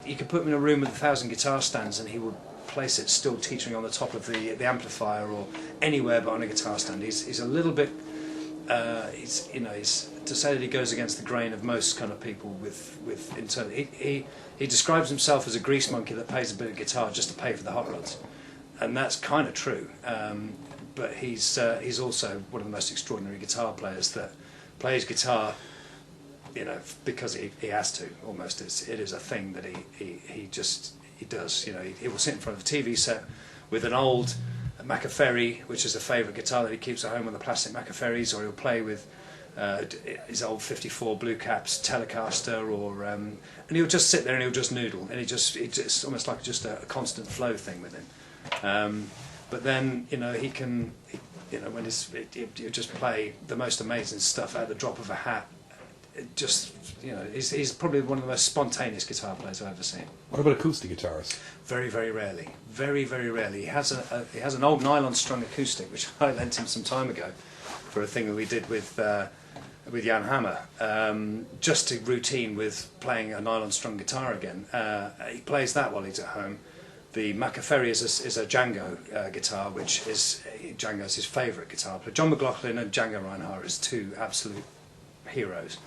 You could put him in a room with 1,000 guitar stands and he would place it still teetering on the top of the amplifier or anywhere but on a guitar stand. He's a little bit, he's to say that he goes against the grain of most kind of people with internal. He describes himself as a grease monkey that plays a bit of guitar just to pay for the hot rods, and that's kind of true. But he's also one of the most extraordinary guitar players that plays guitar, because he has to. Almost, it is a thing that he does. He will sit in front of a TV set with an old Macaferri, which is a favourite guitar that he keeps at home, on the plastic Macaferris, or he'll play with his old '54 Blue Caps Telecaster, and he'll just sit there and he'll just noodle, and it's almost like just a constant flow thing with him. But then he can, when he'll just play the most amazing stuff at the drop of a hat. He's probably one of the most spontaneous guitar players I've ever seen. What about acoustic guitars? Very, very rarely. Very, very rarely. He has an old nylon-strung acoustic, which I lent him some time ago for a thing that we did with Jan Hammer, just to routine with playing a nylon-strung guitar again. He plays that while he's at home. The Macaferri is a Django guitar, which is Django's his favourite guitar player. John McLaughlin and Django Reinhardt is two absolute heroes.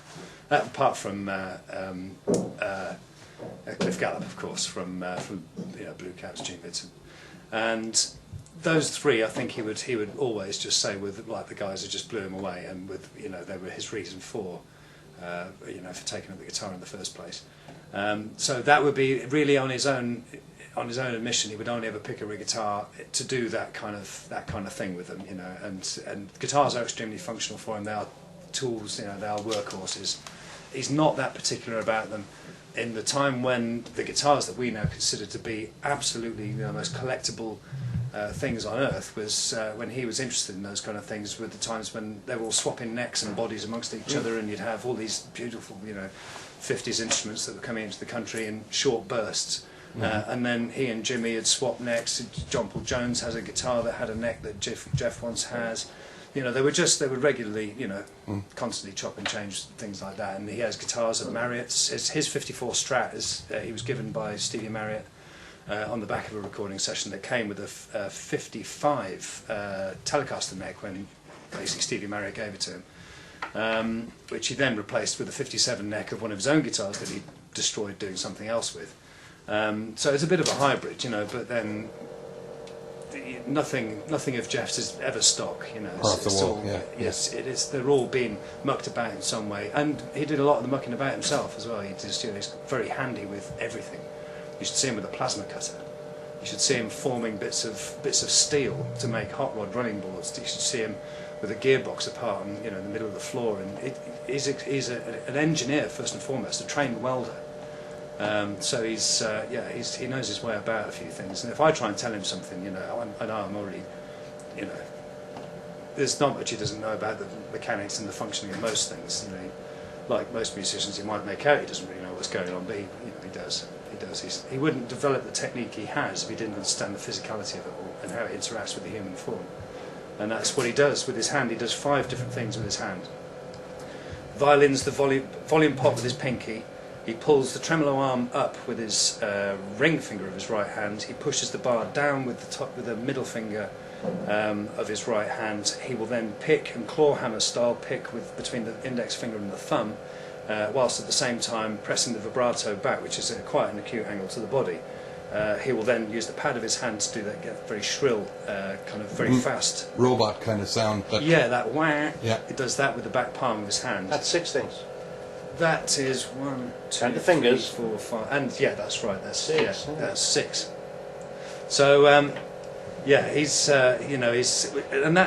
Apart from Cliff Gallup, of course, from Blue Caps, Gene Vincent, and those three, I think he would always just say with like the guys who just blew him away, and with they were his reason for for taking up the guitar in the first place. So that would be really on his own admission. He would only ever pick up a guitar to do that kind of thing with them, and guitars are extremely functional for him. They are tools, they are workhorses. He's not that particular about them. In the time when the guitars that we now consider to be absolutely the most collectible things on earth was when he was interested in those kind of things, were the times when they were all swapping necks and bodies amongst each other, and you'd have all these beautiful 50s instruments that were coming into the country in short bursts. And then he and Jimmy had swapped necks. John Paul Jones has a guitar that had a neck that Jeff once has. They would regularly, constantly chop and change things like that. And he has guitars at Marriott's. His '54 Strat he was given by Stevie Marriott on the back of a recording session that came with a '55 Telecaster neck when basically Stevie Marriott gave it to him, which he then replaced with a '57 neck of one of his own guitars that he destroyed doing something else with. So it's a bit of a hybrid, but then nothing of Jeff's is ever stock, Yes, it is. They're all being mucked about in some way, and he did a lot of the mucking about himself as well. He's very handy with everything. You should see him with a plasma cutter. You should see him forming bits of steel to make hot rod running boards. You should see him with a gearbox apart and in the middle of the floor. And he's an engineer first and foremost, a trained welder. So he knows his way about a few things, and if I try and tell him something, I know I'm already, there's not much he doesn't know about the mechanics and the functioning of most things. Like most musicians, he might make out he doesn't really know what's going on, but he does. He wouldn't develop the technique he has if he didn't understand the physicality of it all and how it interacts with the human form. And that's what he does with his hand. He does 5 different things with his hand. Violins, the volume pot with his pinky. He pulls the tremolo arm up with his ring finger of his right hand. He pushes the bar down with the middle finger of his right hand. He will then pick and claw hammer style pick between the index finger and the thumb, whilst at the same time pressing the vibrato back, which is quite an acute angle to the body. He will then use the pad of his hand to do that, get very shrill, kind of very fast robot kind of sound. That wah. Yeah. He does that with the back palm of his hand. That's 6 things. That is 1, 2, and the fingers. 3, 4, 5, and that's right. That's 6. That's 6. So he's and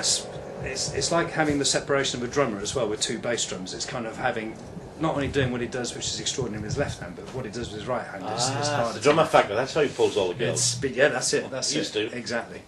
it's like having the separation of a drummer as well with 2 bass drums. It's kind of having not only doing what he does, which is extraordinary with his left hand, but what he does with his right hand is hard. The drummer factor. That's how he pulls all the girls. That's it. That's Used it. to. Exactly.